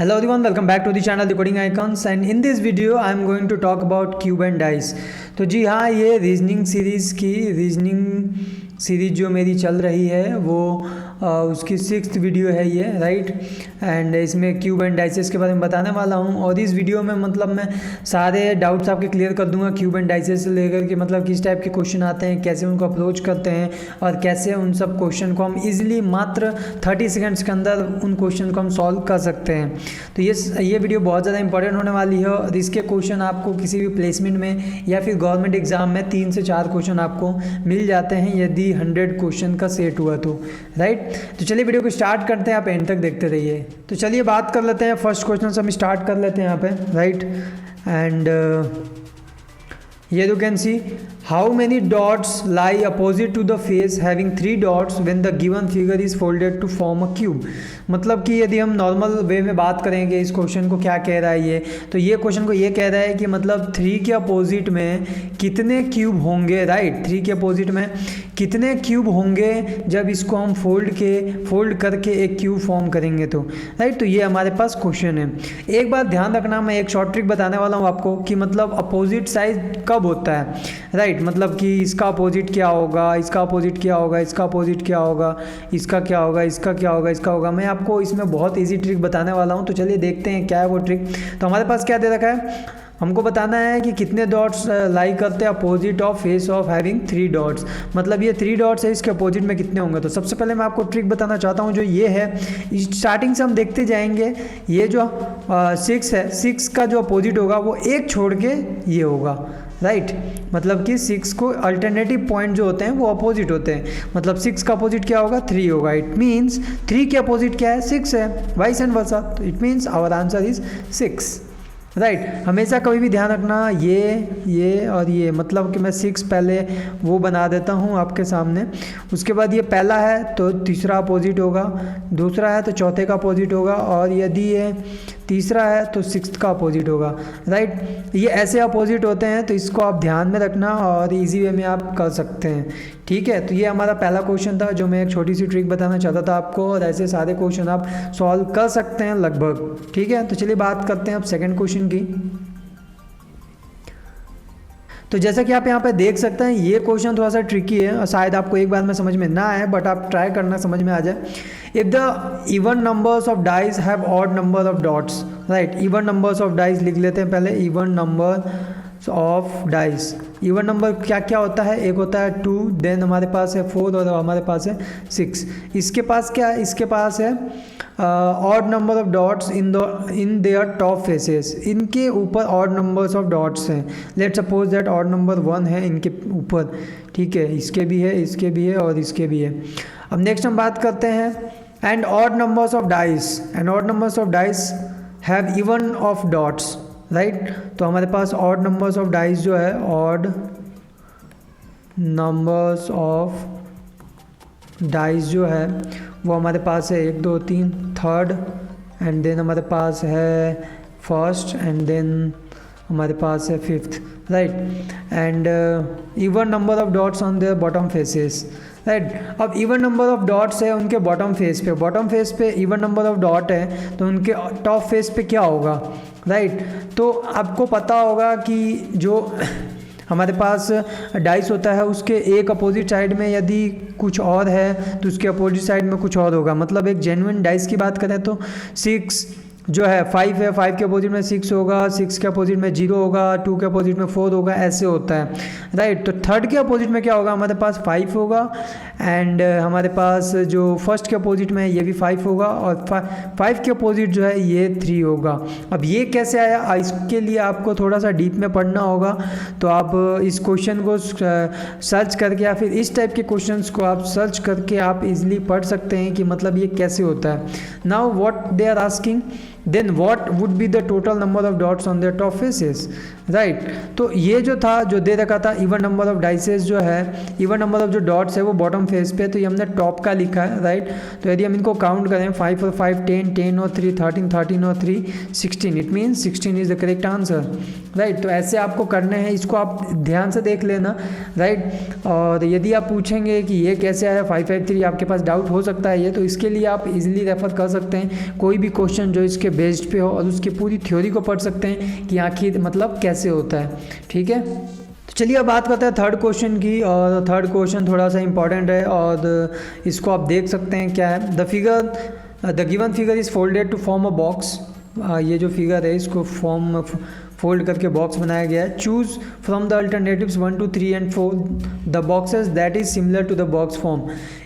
Hello everyone, welcome back to the channel The Coding Icons, and in this video I am going to talk about cube and dice। तो जी हाँ, ये reasoning series जो मेरी चल रही है वो उसकी 6th वीडियो है ये, राइट। एंड इसमें क्यूब एंड डाइसेस के बारे में बताने वाला हूँ, और इस वीडियो में मतलब मैं सारे डाउट्स आपके क्लियर कर दूंगा क्यूब एंड डाइसेस से लेकर के, मतलब किस टाइप के क्वेश्चन आते हैं, कैसे उनको अप्रोच करते हैं, और कैसे उन सब क्वेश्चन को हम इजीली मात्र 30 सेकंड्स के अंदर उन क्वेश्चन को हम सॉल्व कर सकते हैं। तो ये वीडियो बहुत ज़्यादा इंपॉर्टेंट होने वाली है, और इसके क्वेश्चन आपको किसी भी प्लेसमेंट में या फिर गवर्नमेंट एग्जाम में 3 से 4 क्वेश्चन आपको मिल जाते हैं यदि 100 क्वेश्चन का सेट हुआ तो, राइट। तो चलिए वीडियो को स्टार्ट करते हैं, आप एंड तक देखते रहिए। तो चलिए बात कर लेते हैं, फर्स्ट क्वेश्चन से हम स्टार्ट कर लेते हैं यहाँ पे, right. And here you can see how many dots lie opposite to the face having 3 dots when the given figure is folded to form a cube। मतलब कि यदि हम नॉर्मल वे में बात करेंगे इस क्वेश्चन को क्या कह रहा है ये, तो ये क्वेश्चन को ये कह रहा है कि मतलब 3 के अपोजिट में कितने क्यूब होंगे, राइट। 3 के अपोजिट में कितने क्यूब होंगे जब इसको हम फोल्ड करके एक क्यूब फॉर्म करेंगे तो, राइट। तो ये हमारे पास क्वेश्चन है। एक बात ध्यान रखना, मैं एक शॉर्ट ट्रिक बताने वाला हूँ आपको कि मतलब अपोजिट साइड कब होता है, राइट। मतलब कि इसका अपोजिट क्या होगा, इसका अपोजिट क्या होगा, इसका अपोजिट क्या होगा, इसका क्या होगा, इसका क्या होगा, इसका होगा। मैं आपको इसमें बहुत इजी ट्रिक बताने वाला हूँ, तो चलिए देखते हैं क्या है वो ट्रिक। तो हमारे पास क्या दे रखा है, हमको बताना है कि कितने डॉट्स लाई करते हैं opposite of face of having 3 dots. मतलब ये 3 डॉट्स है, इसके अपोजिट में कितने होंगे। तो सबसे पहले मैं आपको ट्रिक बताना चाहता हूँ जो ये है, स्टार्टिंग से हम देखते जाएंगे। ये जो 6 है, 6 का जो अपोजिट होगा वो एक छोड़ के ये होगा, राइट। मतलब कि 6 को अल्टरनेटिव पॉइंट जो होते हैं वो अपोजिट होते हैं। मतलब 6 का अपोजिट क्या होगा, 3 होगा। इट मीन्स 3 के अपोजिट क्या है, 6 है, वाइस एंड वर्सा। तो it means our answer is 6, right. हमेशा कभी भी ध्यान रखना ये और ये, मतलब कि मैं 6 पहले वो बना देता हूँ आपके सामने। उसके बाद ये पहला है तो तीसरा अपोजिट होगा, दूसरा है तो चौथे का अपोजिट होगा, और यदि ये तीसरा है तो 6th का अपोजिट होगा, राइट। ये ऐसे अपोजिट होते हैं, तो इसको आप ध्यान में रखना और इजी वे में आप कर सकते हैं, ठीक है। तो ये हमारा पहला क्वेश्चन था जो मैं एक छोटी सी ट्रिक बताना चाहता था आपको, और ऐसे सारे क्वेश्चन आप सॉल्व कर सकते हैं लगभग, ठीक है। तो चलिए बात करते हैं अब सेकंड क्वेश्चन की। तो जैसा कि आप यहाँ पे देख सकते हैं, ये क्वेश्चन थोड़ा सा ट्रिकी है और शायद आपको एक बार में समझ में ना आए, बट आप ट्राई करना समझ में आ जाए। If the even numbers of dice have odd number of dots, right. Even numbers of dice लिख लेते हैं पहले, even number of dice. Even number क्या क्या होता है, एक होता है 2, देन हमारे पास है 4 और हमारे पास है 6। इसके पास क्या है, इसके पास है odd number of dots in their top faces. इनके ऊपर ऑड नंबर्स ऑफ डॉट्स हैं। Let's suppose that odd number 1 है इनके ऊपर, ठीक है। इसके भी है, इसके भी है और इसके भी है। अब नेक्स्ट हम बात करते हैं and odd numbers of dice, and odd numbers of dice have even of dots, right. तो हमारे पास ऑड नंबर्स ऑफ डाइस जो है, ऑड नंबर्स ऑफ डाइस जो है वो हमारे पास है 1 2 3 थर्ड, एंड देन हमारे पास है फर्स्ट, एंड देन हमारे पास है 5th, right. And even number of dots on their bottom faces, right. अब इवन नंबर ऑफ डॉट्स है उनके बॉटम फेस पे, बॉटम फेस पे इवन नंबर ऑफ डॉट है, तो उनके टॉप फेस पे क्या होगा, राइट। तो आपको पता होगा कि जो हमारे पास डाइस होता है उसके एक अपोजिट साइड में यदि कुछ और है तो उसके अपोजिट साइड में कुछ और होगा। मतलब एक जेन्युइन डाइस की बात करें तो 6 जो है 5 है, 5 के अपोजिट में 6 होगा, 6 के अपोजिट में 0 होगा, 2 के अपोजिट में 4 होगा, ऐसे होता है, राइट। तो थर्ड के अपोजिट में क्या होगा, हमारे पास 5 होगा, एंड हमारे पास जो फर्स्ट के अपोजिट में ये भी 5 होगा, और 5 के अपोजिट जो है ये 3 होगा। अब ये कैसे आया, इसके लिए आपको थोड़ा सा डीप में पढ़ना होगा। तो आप इस क्वेश्चन को सर्च करके या फिर इस टाइप के क्वेश्चंस को आप सर्च करके आप इजीली पढ़ सकते हैं कि मतलब ये कैसे होता है। Now what they are asking, then what would be the total number of dots on their top faces, right. तो ये जो था, जो दे रखा था इवन नंबर ऑफ डाइसेस जो है, इवन नंबर ऑफ जो डॉट्स है वो बॉटम फेस पे, तो ये हमने टॉप का लिखा है, राइट। तो यदि हम इनको काउंट करें 5 और 5 10, 10 और 3 13, 13 और 3 16, it means 16 is the correct answer, right. तो ऐसे आपको करने हैं, इसको आप ध्यान से देख लेना, राइट। और यदि आप पूछेंगे कि ये कैसे आया 553, आपके पास डाउट हो सकता है ये, तो इसके लिए आप इजीली रेफर कर सकते हैं कोई भी क्वेश्चन जो इसके बेस्ड पे हो, और उसकी पूरी थ्योरी को पढ़ सकते हैं कि आखिर मतलब कैसे होता है, ठीक है। तो चलिए अब बात करते हैं थर्ड क्वेश्चन की, और थर्ड क्वेश्चन थोड़ा सा इंपॉर्टेंट है, और इसको आप देख सकते हैं क्या है। The given figure is folded to form a box. ये जो फिगर है इसको फोल्ड करके बॉक्स बनाया गया है। Choose from the alternatives 1 2 3 and 4 the boxes that is similar to the box form.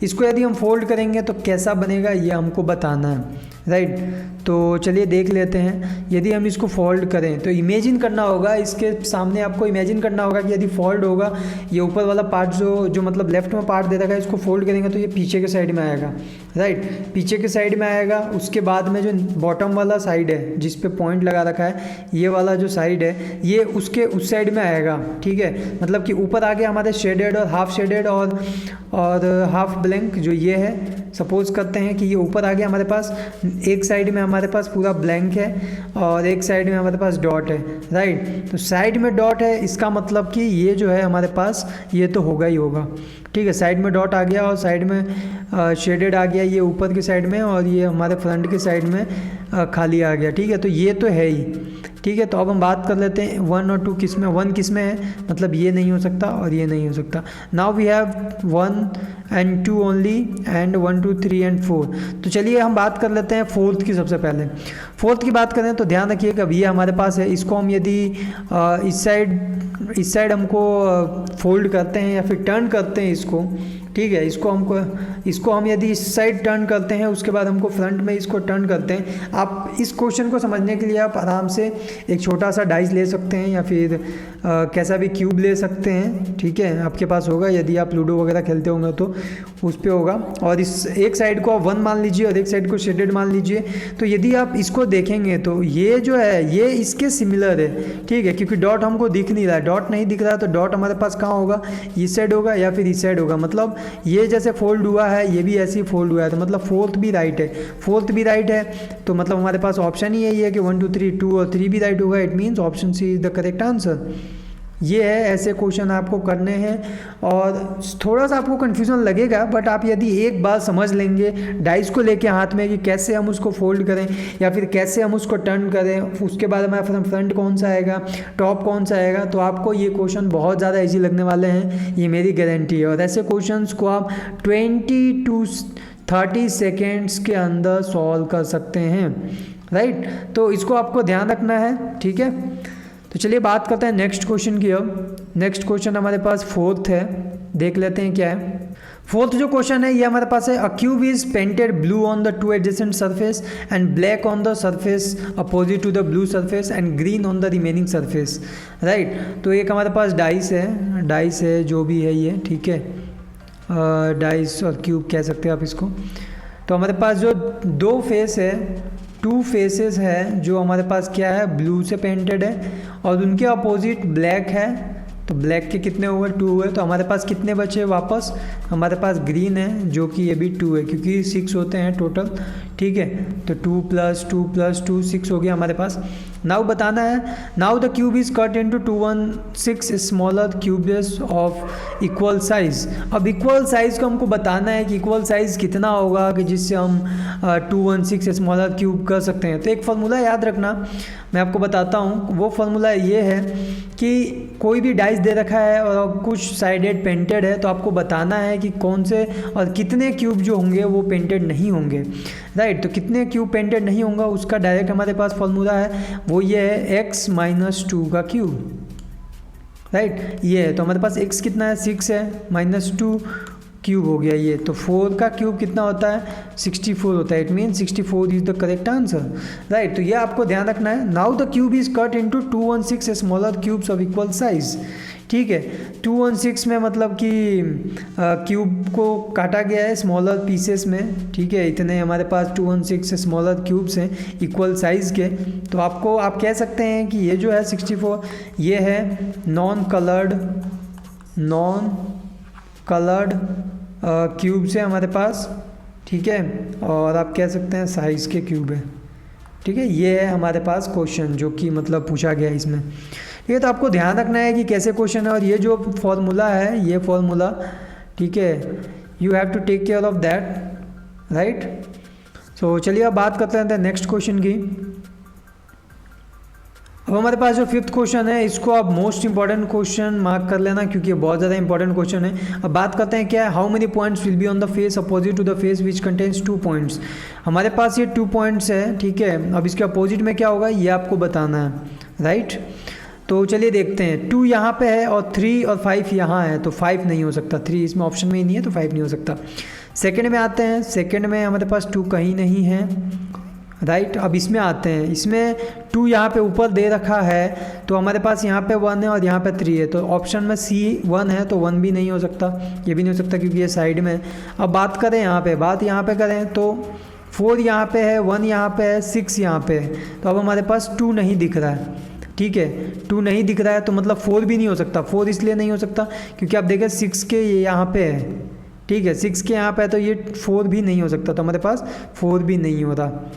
इसको यदि हम फोल्ड करेंगे तो कैसा बनेगा ये हमको बताना है, राइट। तो चलिए देख लेते हैं। यदि हम इसको फोल्ड करें तो इमेजिन करना होगा, इसके सामने आपको इमेजिन करना होगा कि यदि फोल्ड होगा, ये ऊपर वाला पार्ट जो मतलब लेफ्ट में पार्ट दे रखा है, इसको फोल्ड करेंगे तो ये पीछे के साइड में आएगा, राइट। पीछे के साइड में आएगा। उसके बाद में जो बॉटम वाला साइड है जिस पे पॉइंट लगा रखा है, ये वाला जो साइड है ये उसके उस साइड में आएगा, ठीक है। मतलब कि ऊपर आगे हमारे शेडेड और हाफ शेडेड और हाफ ब्लैंक जो ये है, सपोज करते हैं कि ये ऊपर आगे हमारे पास एक साइड में हमारे पास पूरा ब्लैंक है और एक साइड में हमारे पास डॉट है, राइट। तो साइड में डॉट है, इसका मतलब कि ये जो है हमारे पास ये तो होगा ही होगा, ठीक है। साइड में डॉट आ गया और साइड में शेडेड आ गया, ये ऊपर की साइड में, और ये हमारे फ्रंट की साइड में खाली आ गया, ठीक है। तो ये तो है ही, ठीक है। तो अब हम बात कर लेते हैं 1 और 2 किस में। 1 किस में है, मतलब ये नहीं हो सकता और ये नहीं हो सकता। Now we have 1 and 2 only, and 1 2 3 and 4। तो चलिए हम बात कर लेते हैं फोर्थ की। सबसे पहले फोर्थ की बात करें तो ध्यान रखिए कि अब ये हमारे पास है, इसको हम यदि इस साइड हमको फोल्ड करते हैं या फिर टर्न करते हैं इसको, ठीक है। इसको हम यदि इस साइड टर्न करते हैं, उसके बाद हमको फ्रंट में इसको टर्न करते हैं। आप इस क्वेश्चन को समझने के लिए आप आराम से एक छोटा सा डाइस ले सकते हैं या फिर कैसा भी क्यूब ले सकते हैं, ठीक है। आपके पास होगा, यदि आप लूडो वगैरह खेलते होंगे तो उस पर होगा। और इस एक साइड को आप 1 मान लीजिए और एक साइड को शेडेड मान लीजिए। तो यदि आप इसको देखेंगे तो ये जो है ये इसके सिमिलर है, ठीक है, क्योंकि डॉट हमको दिख नहीं रहा है। डॉट नहीं दिख रहा है तो डॉट हमारे पास कहाँ होगा, इस साइड होगा या फिर इस साइड होगा। मतलब ये जैसे फोल्ड हुआ है ये भी ऐसे ही फोल्ड हुआ है, तो मतलब फोर्थ भी राइट है। तो मतलब हमारे पास ऑप्शन ही यही है कि 1 2 3 2 और 3 भी राइट होगा। It means option C is the correct answer. ये है, ऐसे क्वेश्चन आपको करने हैं। और थोड़ा सा आपको कन्फ्यूज़न लगेगा, बट आप यदि एक बार समझ लेंगे डाइस को लेके हाथ में कि कैसे हम उसको फोल्ड करें या फिर कैसे हम उसको टर्न करें, उसके बाद हमारा फ्रंट कौन सा आएगा, टॉप कौन सा आएगा, तो आपको ये क्वेश्चन बहुत ज़्यादा ईजी लगने वाले हैं, ये मेरी गारंटी है। और ऐसे क्वेश्चन को आप 20 to 30 सेकेंड्स के अंदर सॉल्व कर सकते हैं, राइट। तो इसको आपको ध्यान रखना है, ठीक है। तो चलिए बात करते हैं नेक्स्ट क्वेश्चन की। अब नेक्स्ट क्वेश्चन हमारे पास फोर्थ है, देख लेते हैं क्या है। फोर्थ जो क्वेश्चन है ये हमारे पास है, a cube is painted blue on the 2 adjacent surface and black on the surface opposite to the blue surface and green on the remaining surface, right. तो एक हमारे पास डाइस है जो भी है ये, ठीक है। डाइस और क्यूब कह सकते हैं आप इसको। तो हमारे पास जो 2 फेस है, 2 फेसेस है जो हमारे पास क्या है, ब्लू से पेंटेड है, और उनके अपोजिट ब्लैक है। तो ब्लैक के कितने हुए, 2 हुए। तो हमारे पास कितने बचे वापस, हमारे पास ग्रीन है जो कि ये भी 2 है, क्योंकि 6 होते हैं टोटल, ठीक है। तो 2 + 2 + 2 6 हो गया हमारे पास। नाउ बताना है, now the cube is cut into 216 smaller cubes of equal size. अब इक्वल साइज को हमको बताना है कि इक्वल साइज कितना होगा कि जिससे हम 216 स्मॉलर क्यूब कर सकते हैं। तो एक फार्मूला याद रखना, मैं आपको बताता हूँ। वो फार्मूला ये है कि कोई भी डाइस दे रखा है और कुछ साइडेड पेंटेड है, तो आपको बताना है कि कौन से और कितने क्यूब जो होंगे वो पेंटेड नहीं होंगे, राइट। तो कितने क्यूब पेंटेड नहीं होंगे उसका डायरेक्ट हमारे पास फार्मूला है, वो ये है x - 2 का क्यूब, राइट। ये है, तो हमारे पास x कितना है, 6 है, -2 क्यूब हो गया ये। तो 4 का क्यूब कितना होता है, 64 होता है। It mean 64 is the correct answer, right. तो ये आपको ध्यान रखना है। Now the cube is cut into 216 smaller cubes of equal size, ठीक है। 216 में मतलब कि क्यूब को काटा गया है स्मॉलर पीसेस में, ठीक है। इतने हमारे पास 216 स्मॉलर क्यूब्स हैं इक्वल साइज़ के। तो आप कह सकते हैं कि ये जो है 64 ये है नॉन कलर्ड क्यूब्स है हमारे पास, ठीक है। और आप कह सकते हैं साइज़ के क्यूब है, ठीक है। ये है हमारे पास क्वेश्चन जो कि मतलब पूछा गया है इसमें, ठीक है। तो आपको ध्यान रखना है कि कैसे क्वेश्चन है, और ये जो फॉर्मूला है ये फॉर्मूला, ठीक है, you have to take care of that, right. So चलिए अब बात करते हैं नेक्स्ट क्वेश्चन की। अब हमारे पास जो 5th क्वेश्चन है इसको आप मोस्ट इंपॉर्टेंट क्वेश्चन मार्क कर लेना, क्योंकि ये बहुत ज़्यादा इंपॉर्टेंट क्वेश्चन है। अब बात करते हैं क्या है, how many points will be on the face opposite to the face which contains 2 points. हमारे पास ये 2 पॉइंट्स है, ठीक है। अब इसके अपोजिट में क्या होगा ये आपको बताना है, राइट। तो चलिए देखते हैं, 2 यहाँ पे है और 3 और 5 यहाँ है, तो 5 नहीं हो सकता, 3 इसमें ऑप्शन में ही नहीं है तो 5 नहीं हो सकता। सेकंड में आते हैं, सेकंड में हमारे पास 2 कहीं नहीं है, राइट। अब इसमें आते हैं, इसमें 2 यहाँ पे ऊपर दे रखा है, तो हमारे पास यहाँ पे 1 है और यहाँ पे 3 है, तो ऑप्शन में C 1 है, तो 1 भी नहीं हो सकता, ये भी नहीं हो सकता क्योंकि ये साइड में है। अब बात करें यहाँ पे करें तो 4 यहाँ पे है, 1 यहाँ पे है, 6 यहाँ पे है, तो अब हमारे पास 2 नहीं दिख रहा है, ठीक है। 2 नहीं दिख रहा है तो मतलब 4 भी नहीं हो सकता। 4 इसलिए नहीं हो सकता क्योंकि आप देखें 6 के ये यहाँ पे है, ठीक है, 6 के यहाँ पे है, तो ये 4 भी नहीं हो सकता, तो हमारे पास 4 भी नहीं हो रहा,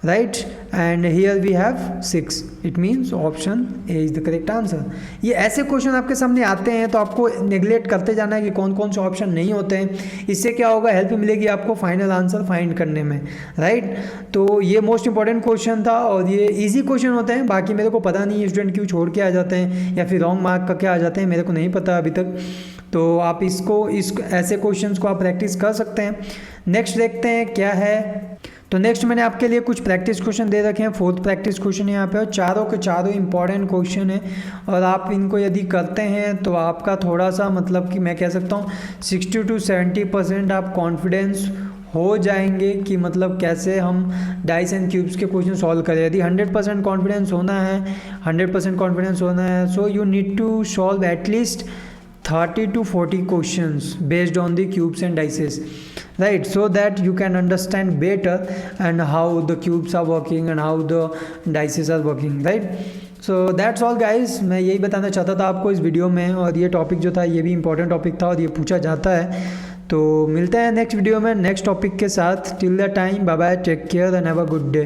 right. And here we have 6, it means option A is the correct answer. ये ऐसे क्वेश्चन आपके सामने आते हैं तो आपको नेग्लेक्ट करते जाना है कि कौन कौन से ऑप्शन नहीं होते हैं। इससे क्या होगा, हेल्प मिलेगी आपको फाइनल आंसर फाइंड करने में, राइट। तो ये मोस्ट इंपॉर्टेंट क्वेश्चन था और ये इजी क्वेश्चन होते हैं। बाकी मेरे को पता नहीं स्टूडेंट क्यों छोड़ के आ जाते हैं या फिर रॉन्ग मार्क करके आ जाते हैं, मेरे को नहीं पता अभी तक। तो आप ऐसे क्वेश्चन को आप प्रैक्टिस कर सकते हैं। नेक्स्ट देखते हैं क्या है। तो नेक्स्ट मैंने आपके लिए कुछ प्रैक्टिस क्वेश्चन दे रखे हैं, 4th प्रैक्टिस क्वेश्चन यहाँ पे, और चारों के चारों इंपॉर्टेंट क्वेश्चन है। और आप इनको यदि करते हैं तो आपका थोड़ा सा मतलब कि मैं कह सकता हूँ 60 to 70% आप कॉन्फिडेंस हो जाएंगे कि मतलब कैसे हम डाइस एंड क्यूब्स के क्वेश्चन सॉल्व करें। यदि 100% कॉन्फिडेंस होना है, 100% कॉन्फिडेंस होना है, so you need to solve at least 30 to 40 questions based on the cubes and dices, right, so that you can understand better and how the cubes are working and how the dices are working, right. So that's all guys, मैं यही बताना चाहता था आपको इस video में। और ये टॉपिक जो था ये भी इंपॉर्टेंट टॉपिक था और ये पूछा जाता है। तो मिलते हैं नेक्स्ट वीडियो में नेक्स्ट टॉपिक के साथ। Till the time bye bye, take care and have a good day.